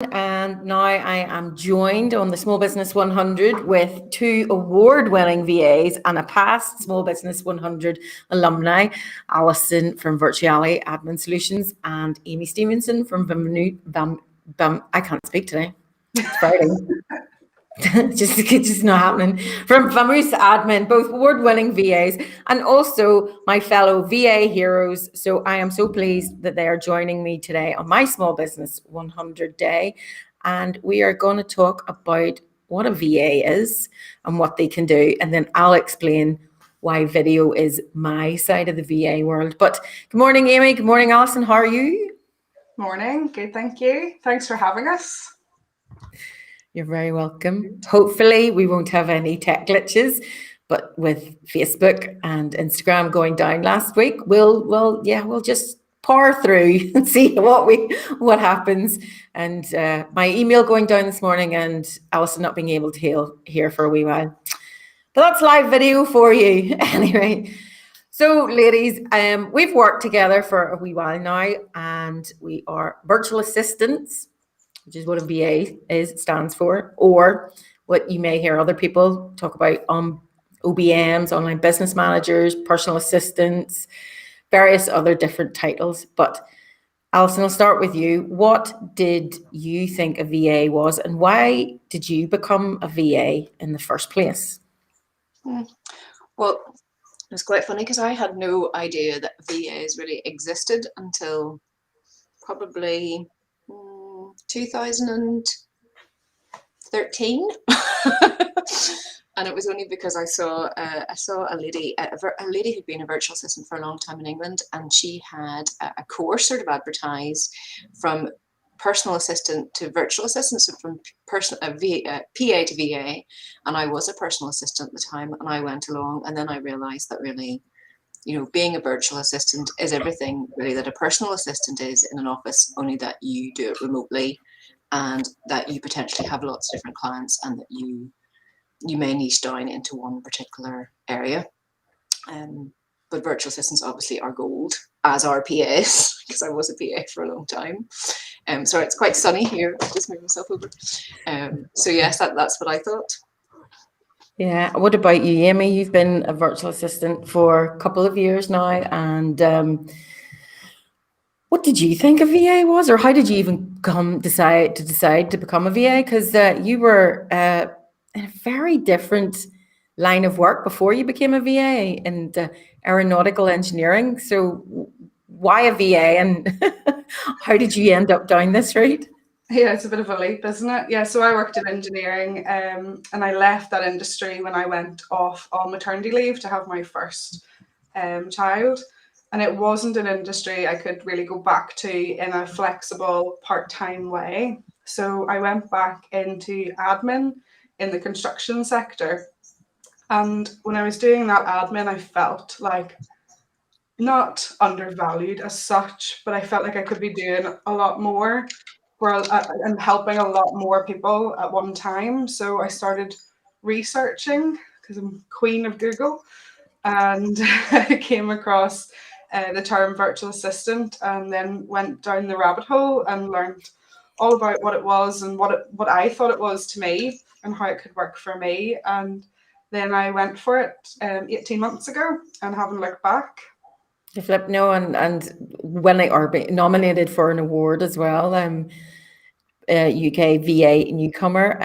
And now I am joined on the Small Business 100 with two award-winning VAs and a past Small Business 100 alumni, Alison from Virtuality Admin Solutions and Amy Stevenson from I can't speak today. It's Friday. It's just not happening. From Vamoose Admin, both award-winning VAs, and also my fellow VA heroes. So I am so pleased that they are joining me today on my Small Business 100 day, and we are going to talk about what a VA is and what they can do, and then I'll explain why video is my side of the VA world. But good morning, Amy. Good morning, Alison. How are you? Morning. Good, thank you. Thanks for having us. You're very welcome. Hopefully we won't have any tech glitches, but with Facebook and Instagram going down last week, we'll just power through and see what happens. And my email going down this morning and Alison not being able to hear for a wee while. But that's live video for you anyway. So ladies, we've worked together for a wee while now and we are virtual assistants, which is what a VA stands for, or what you may hear other people talk about OBMs, online business managers, personal assistants, various other different titles. But Alison, I'll start with you. What did you think a VA was, and why did you become a VA in the first place? Well, it was quite funny because I had no idea that VAs really existed until probably 2013. And it was only because I saw a lady who'd been a virtual assistant for a long time in England, and she had a course sort of advertised from personal assistant to virtual assistant, so from PA to VA, and I was a personal assistant at the time, and I went along, and then I realized that really, being a virtual assistant is everything really that a personal assistant is in an office, only that you do it remotely, and that you potentially have lots of different clients, and that you may niche down into one particular area. But virtual assistants obviously are gold, as are PAs, because I was a PA for a long time. So it's quite sunny here. I'll just move myself over. So yes, that's what I thought. Yeah. What about you, Amy? You've been a virtual assistant for a couple of years now, and what did you think a VA was, or how did you even decide to become a VA? Because you were in a very different line of work before you became a VA in aeronautical engineering. So why a VA, and how did you end up down this route? Yeah, it's a bit of a leap, isn't it? Yeah, so I worked in engineering and I left that industry when I went off on maternity leave to have my first child. And it wasn't an industry I could really go back to in a flexible part-time way. So I went back into admin in the construction sector. And when I was doing that admin, I felt like not undervalued as such, but I felt like I could be doing a lot more and helping a lot more people at one time. So I started researching because I'm queen of Google, and I came across the term virtual assistant, and then went down the rabbit hole and learned all about what it was and what I thought it was to me and how it could work for me. And then I went for it 18 months ago and haven't looked back. You flip no, and when they are nominated for an award as well, UK VA newcomer,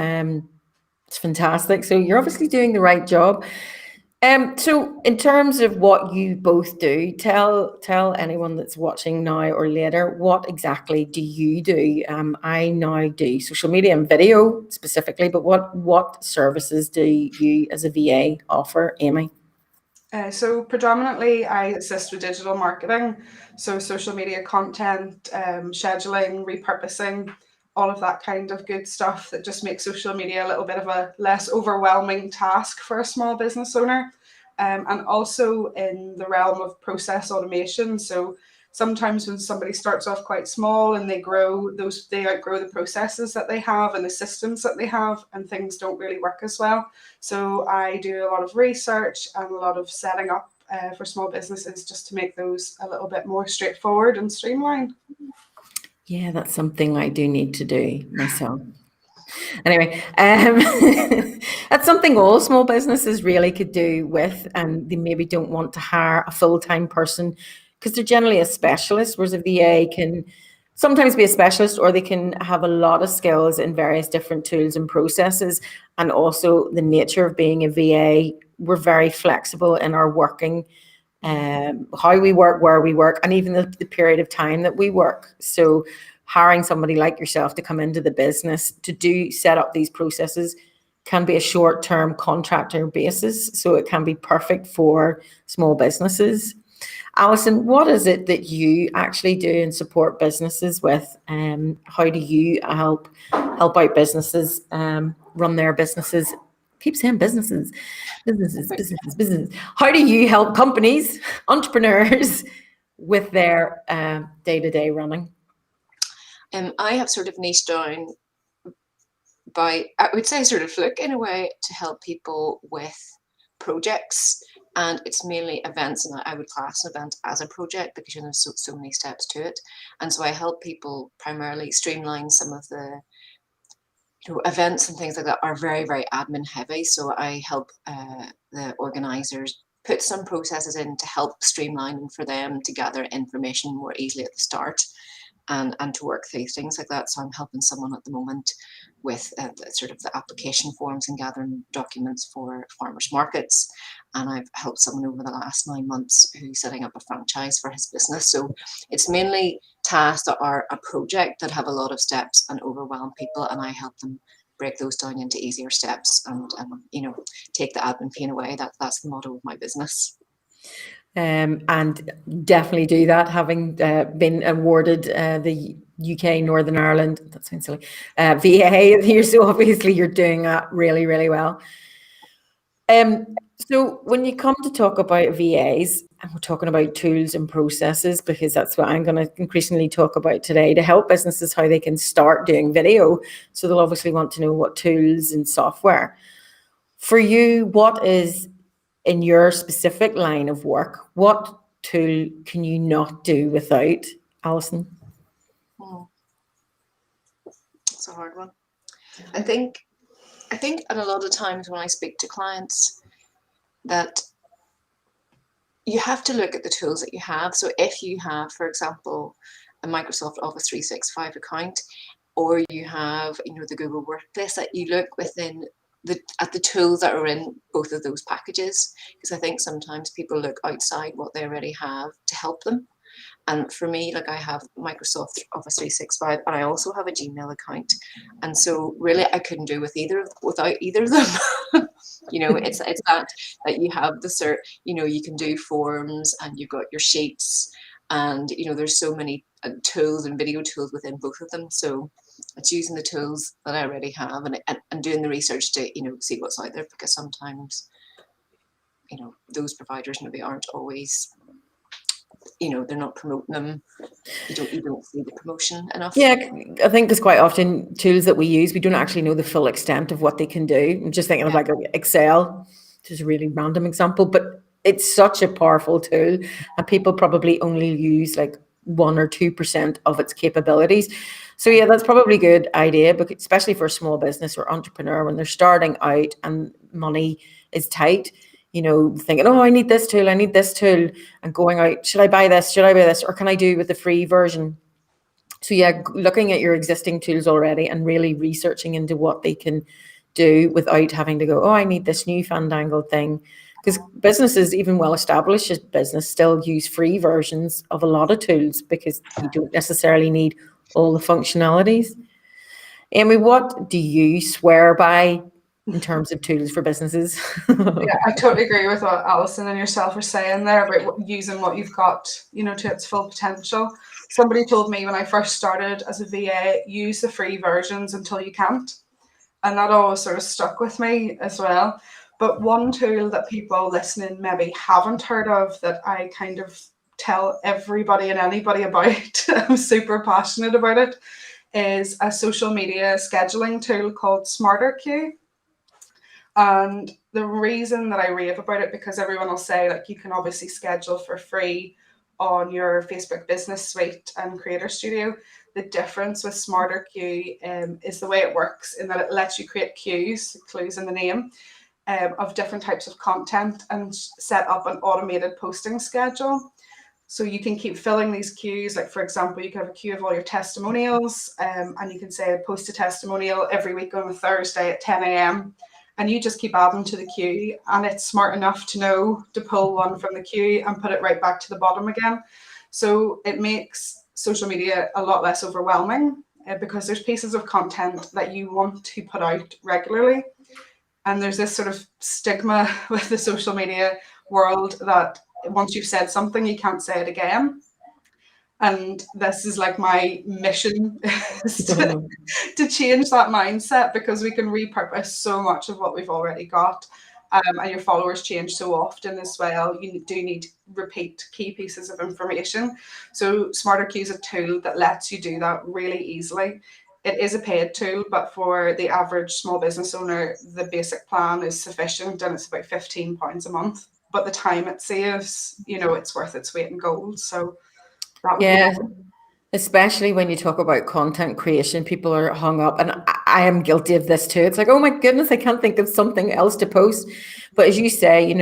it's fantastic. So you're obviously doing the right job. So in terms of what you both do, tell anyone that's watching now or later, what exactly do you do? I now do social media and video specifically, but what services do you as a VA offer, Amy? So predominantly I assist with digital marketing, so social media content, scheduling, repurposing, all of that kind of good stuff that just makes social media a little bit of a less overwhelming task for a small business owner. And also in the realm of process automation. So sometimes when somebody starts off quite small and they outgrow the processes that they have and the systems that they have, and things don't really work as well. So I do a lot of research and a lot of setting up for small businesses just to make those a little bit more straightforward and streamlined. Yeah, that's something I do need to do myself. Anyway, that's something all small businesses really could do with, and they maybe don't want to hire a full-time person because they're generally a specialist, whereas a VA can sometimes be a specialist, or they can have a lot of skills in various different tools and processes. And also the nature of being a VA, we're very flexible in our working, how we work, where we work, and even the period of time that we work. So hiring somebody like yourself to come into the business to set up these processes can be a short-term contractor basis. So it can be perfect for small businesses. Alison, what is it that you actually do and support businesses with? How do you help out businesses run their businesses? Keep saying businesses. How do you help companies, entrepreneurs, with their day-to-day running? I have sort of niched down by, I would say, sort of fluke in a way, to help people with projects. And it's mainly events, and I would class an event as a project because there's so many steps to it. And so I help people primarily streamline some of the events and things like that are very, very admin heavy. So I help the organizers put some processes in to help streamline and for them to gather information more easily at the start, and to work through things like that. So I'm helping someone at the moment with sort of the application forms and gathering documents for farmers markets. And I've helped someone over the last 9 months who's setting up a franchise for his business. So it's mainly tasks that are a project that have a lot of steps and overwhelm people, and I help them break those down into easier steps and take the admin pain away. That's the motto of my business. And definitely do that, having been awarded the UK Northern Ireland, that sounds silly, VA here. So obviously you're doing that really, really well. So when you come to talk about VAs, and we're talking about tools and processes, because that's what I'm going to increasingly talk about today, to help businesses how they can start doing video. So they'll obviously want to know what tools and software. For you, what is, in your specific line of work, what tool can you not do without, Alison? It's a hard one. I think at a lot of times when I speak to clients, that you have to look at the tools that you have. So if you have, for example, a Microsoft Office 365 account, or you have the Google Workplace, that you look at the tools that are in both of those packages, because I think sometimes people look outside what they already have to help them. And for me, like, I have Microsoft Office 365, and I also have a Gmail account. And so really I couldn't do without either of them. It's that you have the you can do forms, and you've got your sheets, and there's so many tools and video tools within both of them. So it's using the tools that I already have, and doing the research to see what's out there, because sometimes those providers maybe aren't always, they're not promoting them. You don't see the promotion enough. Yeah, I think because quite often tools that we use, we don't actually know the full extent of what they can do. I'm just thinking of like Excel, which is a really random example, but it's such a powerful tool, and people probably only use like 1 or 2% of its capabilities. So yeah, that's probably a good idea, but especially for a small business or entrepreneur when they're starting out and money is tight, thinking, oh, I need this tool, and going out, should I buy this, or can I do with the free version? So yeah, looking at your existing tools already and really researching into what they can do without having to go, oh, I need this new fandangled thing. Because businesses, even well-established as business, still use free versions of a lot of tools because you don't necessarily need all the functionalities. Amy, what do you swear by in terms of tools for businesses? Yeah, I totally agree with what Alison and yourself are saying there about using what you've got, to its full potential. Somebody told me when I first started as a VA, use the free versions until you can't. And that always sort of stuck with me as well. But one tool that people listening maybe haven't heard of, that I kind of tell everybody and anybody about, I'm super passionate about it, is a social media scheduling tool called SmarterQ. And the reason that I rave about it, because everyone will say, like, you can obviously schedule for free on your Facebook Business Suite and Creator Studio. the difference with Smarter Queue is the way it works, in that it lets you create queues, clues in the name, of different types of content and set up an automated posting schedule. So you can keep filling these queues. Like, for example, you can have a queue of all your testimonials, and you can say post a testimonial every week on a Thursday at 10 a.m. And you just keep adding to the queue, and it's smart enough to know to pull one from the queue and put it right back to the bottom again. So it makes social media a lot less overwhelming, because there's pieces of content that you want to put out regularly. And there's this sort of stigma with the social media world that once you've said something, you can't say it again. And this is like my mission, is to change that mindset, because we can repurpose so much of what we've already got. And your followers change so often as well. You do need to repeat key pieces of information. So Smarter Queue is a tool that lets you do that really easily. It is a paid tool, but for the average small business owner, the basic plan is sufficient, and it's about £15 a month. But the time it saves, it's worth its weight in gold. So that would Yeah, be especially when you talk about content creation, people are hung up, and I am guilty of this too. It's like, oh my goodness, I can't think of something else to post. But as you say,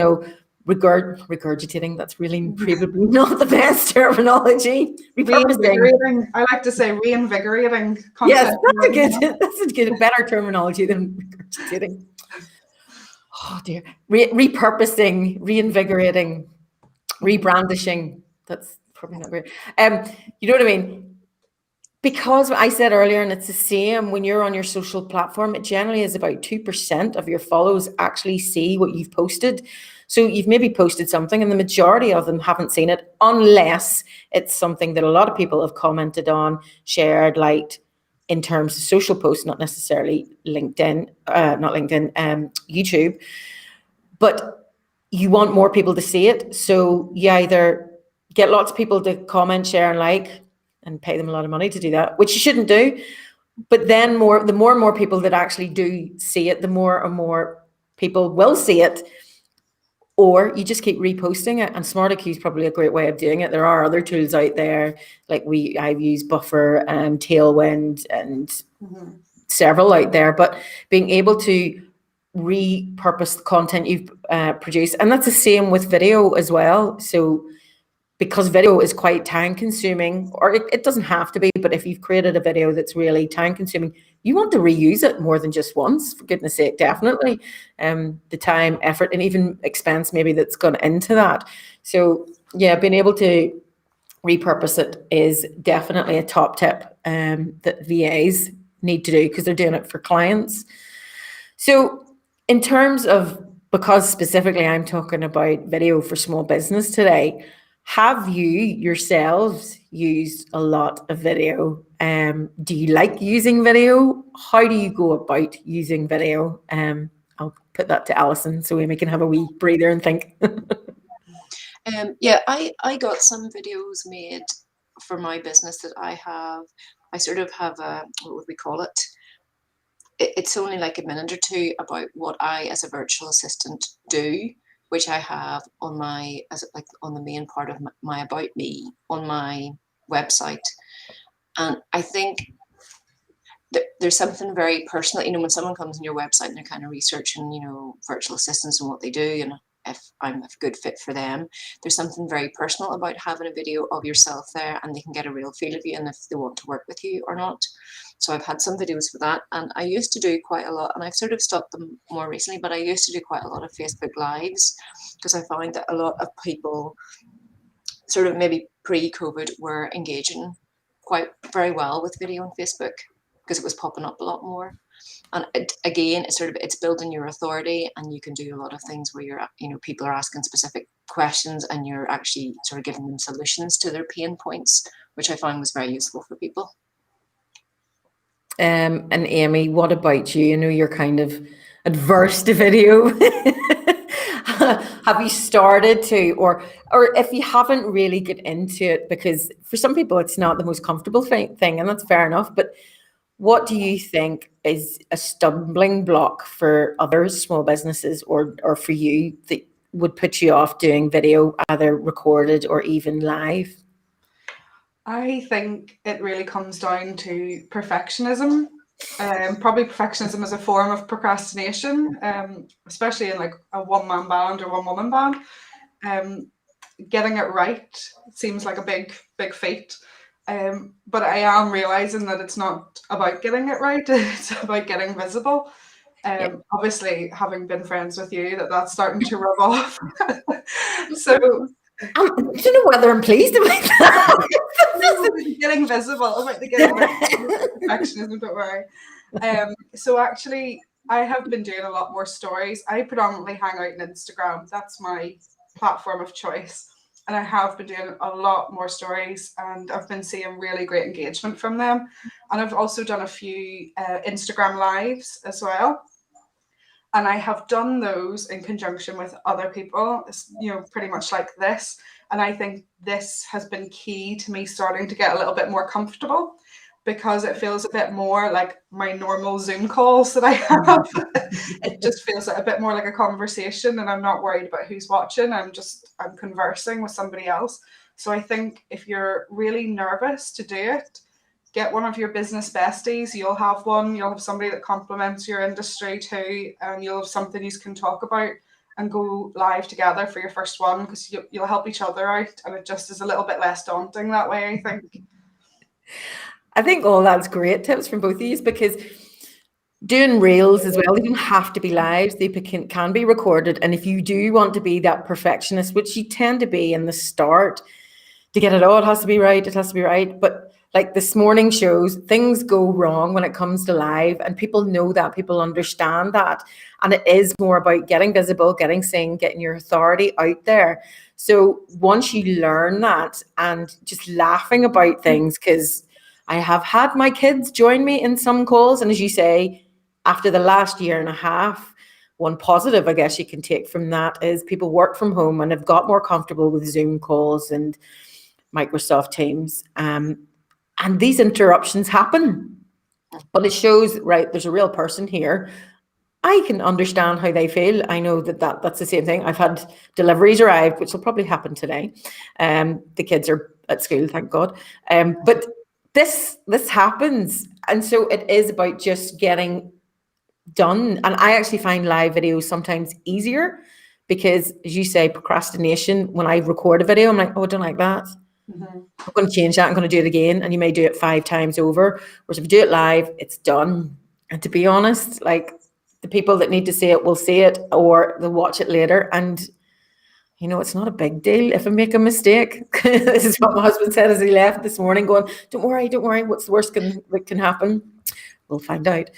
regurgitating, that's really probably not the best terminology. Repurposing. reinvigorating. I like to say reinvigorating Yes, content. that's a good, better terminology than regurgitating. Oh dear. Repurposing, reinvigorating, rebrandishing. That's probably not great. You know what I mean? Because I said earlier, and it's the same when you're on your social platform, it generally is about 2% of your follows actually see what you've posted. So you've maybe posted something and the majority of them haven't seen it, unless it's something that a lot of people have commented on, shared, liked, in terms of social posts, not necessarily YouTube. But you want more people to see it. So you either get lots of people to comment, share, and like, and pay them a lot of money to do that, which you shouldn't do. But then the more and more people that actually do see it, the more and more people will see it. Or you just keep reposting it. And Smarter Queue is probably a great way of doing it. There are other tools out there, like I've used Buffer and Tailwind and several out there. But being able to repurpose the content you've produced, and that's the same with video as well. So because video is quite time consuming, or it doesn't have to be, but if you've created a video that's really time consuming, you want to reuse it more than just once, for goodness sake, definitely. The time, effort, and even expense maybe that's gone into that. So yeah, being able to repurpose it is definitely a top tip that VAs need to do, because they're doing it for clients. So in terms of, because specifically I'm talking about video for small business today, have you yourselves used a lot of video? Do you like using video? How do you go about using video? I'll put that to Alison so Amy can have a wee breather and think. Yeah, I got some videos made for my business that I have. I sort of have a, what would we call it? It's only like a minute or two about what I, as a virtual assistant, do, which I have on on the main part of my About Me on my website. And I think there's something very personal, when someone comes on your website and they're kind of researching, virtual assistants and what they do, and if I'm a good fit for them, there's something very personal about having a video of yourself there, and they can get a real feel of you and if they want to work with you or not. So I've had some videos for that, and I used to do quite a lot, and I've sort of stopped them more recently, but I used to do quite a lot of Facebook Lives, because I found that a lot of people sort of maybe pre-COVID were engaging quite very well with video on Facebook, because it was popping up a lot more. And again, it's building your authority, and you can do a lot of things where people are asking specific questions and you're actually sort of giving them solutions to their pain points, which I found was very useful for people. And Amy, what about you? I know you're kind of adverse to video. Have you started to, or if you haven't really get into it, because for some people it's not the most comfortable thing, and that's fair enough, but what do you think is a stumbling block for other small businesses, or for you, that would put you off doing video, either recorded or even live? I think it really comes down to perfectionism. Probably perfectionism is a form of procrastination, especially in like a one-man band or one-woman band. Um, Getting it right seems like a big feat. But I am realizing that it's not about getting it right, it's about getting visible. Yeah. Obviously, having been friends with you, that's starting to rub off. So, I don't know whether I'm pleased about that. no, getting visible, about the getting perfectionism, don't worry. So actually, I have been doing a lot more stories. I predominantly hang out on Instagram. That's my platform of choice. And I have been doing a lot more stories, and I've been seeing really great engagement from them. And I've also done a few Instagram lives as well. And I have done those in conjunction with other people, pretty much like this. And I think this has been key to me starting to get a little bit more comfortable, because it feels a bit more like my normal Zoom calls that I have. It just feels like a bit more like a conversation, and I'm not worried about who's watching. I'm conversing with somebody else. So I think if you're really nervous to do it, get one of your business besties. You'll have one. You'll have somebody that complements your industry too, and you'll have something you can talk about and go live together for your first one, because you'll help each other out, and it just is a little bit less daunting that way, I think. I think all that's great tips from both of you, because doing reels as well, they don't have to be lives, they can be recorded. And if you do want to be that perfectionist, which you tend to be in the start, to get it all, it has to be right, it has to be right. But like this morning shows, things go wrong when it comes to live, and people know that, people understand that. And it is more about getting visible, getting seen, getting your authority out there. So once you learn that, and just laughing about things, because I have had my kids join me in some calls, and as you say, after the last year and a half, one positive I guess you can take from that is people work from home and have got more comfortable with Zoom calls and Microsoft Teams. And these interruptions happen, but it shows, right, there's a real person here. I can understand how they feel. I know that's the same thing. I've had deliveries arrive, which will probably happen today. The kids are at school, thank God. But this happens. And so it is about just getting done. And I actually find live videos sometimes easier because, as you say, procrastination, when I record a video, I'm like, oh, I don't like that. I'm going to change that. I'm going to do it again. And you may do it 5 times over. Whereas if you do it live, it's done. And to be honest, like the people that need to see it will see it, or they'll watch it later. And, it's not a big deal if I make a mistake. This is what my husband said as he left this morning, going, don't worry. What's the worst that can happen? We'll find out.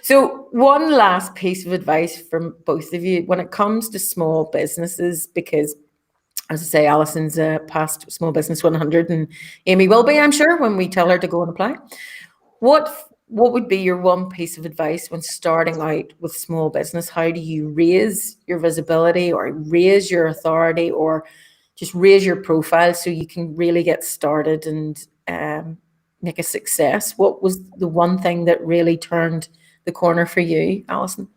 So one last piece of advice from both of you when it comes to small businesses, because as I say, Alison's past Small Business 100, and Amy will be, I'm sure, when we tell her to go and apply. What would be your one piece of advice when starting out with small business? How do you raise your visibility, or raise your authority, or just raise your profile so you can really get started and make a success? What was the one thing that really turned the corner for you, Alison?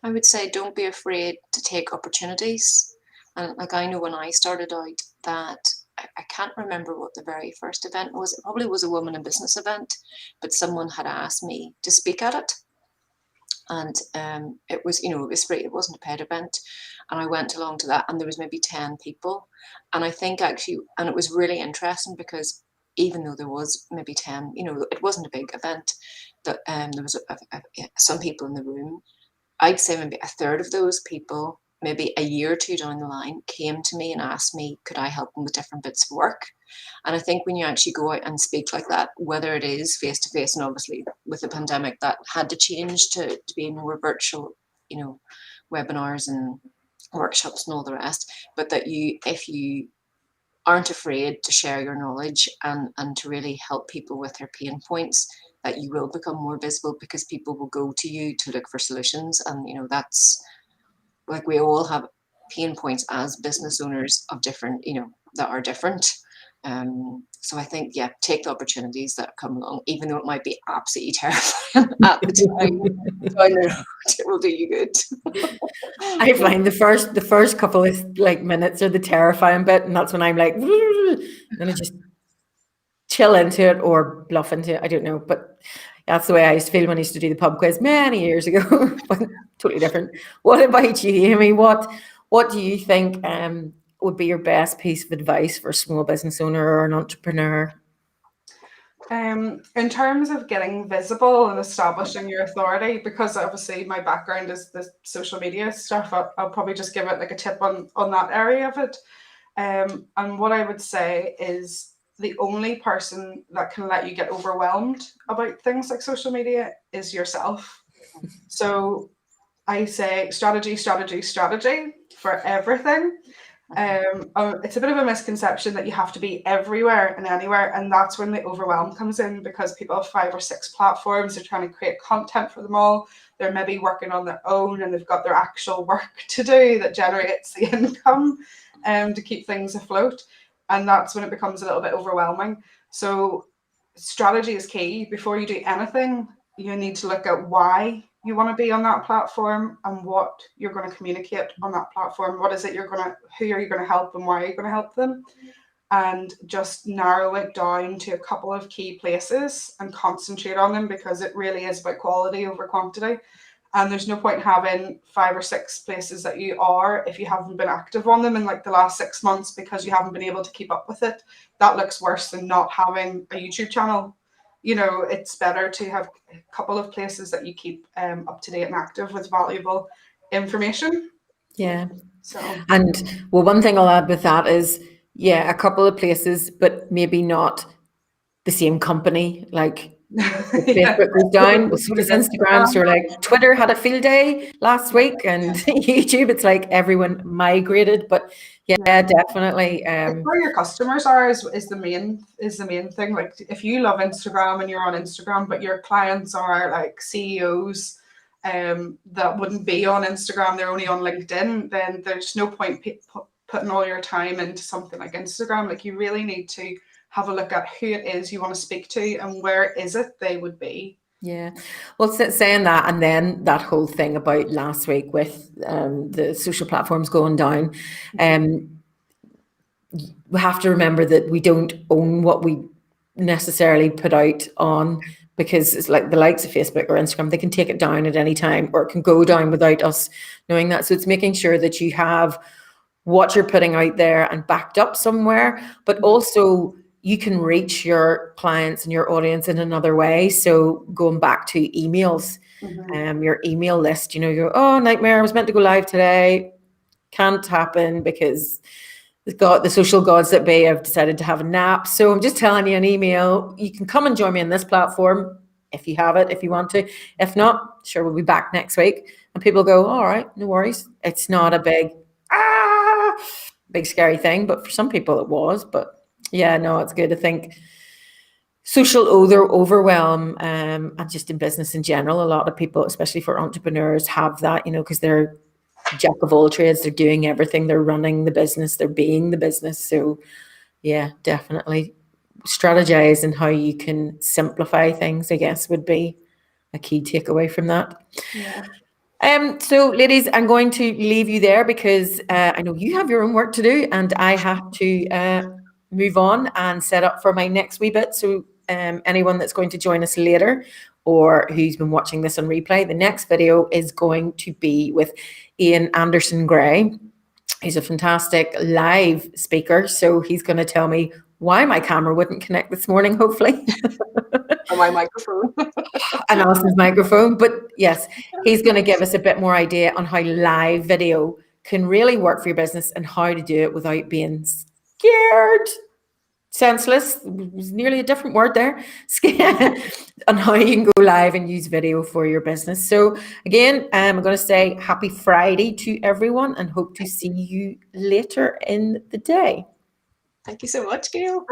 I would say don't be afraid to take opportunities. And like I know when I started out that I can't remember what the very first event was. It probably was a woman in business event, but someone had asked me to speak at it. And it was, it was free. It wasn't a paid event. And I went along to that, and there was maybe 10 people. And I think actually, and it was really interesting because even though there was maybe 10, it wasn't a big event, that there was some people in the room. I'd say maybe a third of those people, maybe a year or two down the line, came to me and asked me, could I help them with different bits of work? And I think when you actually go out and speak like that, whether it is face to face, and obviously with the pandemic that had to change to be more virtual, webinars and workshops and all the rest, but that if you aren't afraid to share your knowledge and to really help people with their pain points, that you will become more visible, because people will go to you to look for solutions. And that's like, we all have pain points as business owners of different, that are different. So I think, yeah, take the opportunities that come along, even though it might be absolutely terrifying at the time. Down the road, it will do you good. I find the first couple of like minutes are the terrifying bit, and that's when I'm like, and I just chill into it or bluff into it. I don't know, but that's the way I used to feel when I used to do the pub quiz many years ago. But totally different. What about you, Amy? What do you think would be your best piece of advice for a small business owner or an entrepreneur? In terms of getting visible and establishing your authority, because obviously my background is the social media stuff, I'll probably just give it like a tip on that area of it. And what I would say is the only person that can let you get overwhelmed about things like social media is yourself. So I say strategy, strategy, strategy for everything. It's a bit of a misconception that you have to be everywhere and anywhere, and that's when the overwhelm comes in, because people have 5 or 6 platforms. They're trying to create content for them all. They're maybe working on their own, and they've got their actual work to do that generates the income to keep things afloat, and that's when it becomes a little bit overwhelming. So strategy is key. Before you do anything, you need to look at why you want to be on that platform and what you're going to communicate on that platform. What is it who are you going to help, and why are you going to help them? And just narrow it down to a couple of key places and concentrate on them, because it really is about quality over quantity. And there's no point having 5 or 6 places that you are if you haven't been active on them in like the last 6 months because you haven't been able to keep up with it. That looks worse than not having a YouTube channel. It's better to have a couple of places that you keep up to date and active with valuable information. Yeah. So, And well, one thing I'll add with that is, yeah, a couple of places, but maybe not the same company. Like yeah. Facebook goes down, well, so does Instagram. So like Twitter had a field day last week, and YouTube, it's like everyone migrated. But yeah, definitely. It's where your customers are is the main thing. Like if you love Instagram and you're on Instagram, but your clients are like CEOs that wouldn't be on Instagram, they're only on LinkedIn, then there's no point putting all your time into something like Instagram. Like you really need to have a look at who it is you want to speak to and where is it they would be. Yeah. Well, saying that, and then that whole thing about last week with the social platforms going down, we have to remember that we don't own what we necessarily put out on, because it's like the likes of Facebook or Instagram, they can take it down at any time, or it can go down without us knowing that. So it's making sure that you have what you're putting out there and backed up somewhere, but also you can reach your clients and your audience in another way. So going back to emails, your email list, you go, oh, nightmare, I was meant to go live today. Can't happen because the social gods that be have decided to have a nap. So I'm just telling you an email. You can come and join me on this platform if you have it, if you want to. If not, sure, we'll be back next week. And people go, all right, no worries. It's not a big scary thing, but for some people it was. But yeah, no, it's good. I think social overwhelm, and just in business in general, a lot of people, especially for entrepreneurs, have that, because they're jack of all trades, they're doing everything, they're running the business, they're being the business. So yeah, definitely strategize in how you can simplify things, I guess, would be a key takeaway from that. Yeah. So ladies, I'm going to leave you there because I know you have your own work to do, and I have to move on and set up for my next wee bit. So anyone that's going to join us later or who's been watching this on replay, the next video is going to be with Ian Anderson Gray. He's a fantastic live speaker. So he's going to tell me why my camera wouldn't connect this morning, hopefully. Or my microphone. And Alison's microphone. But yes, he's going to give us a bit more idea on how live video can really work for your business and how to do it without being scared. Senseless was nearly a different word there. Scared. On how you can go live and use video for your business. So again, I'm going to say happy Friday to everyone and hope to see you later in the day. Thank you so much, Gail.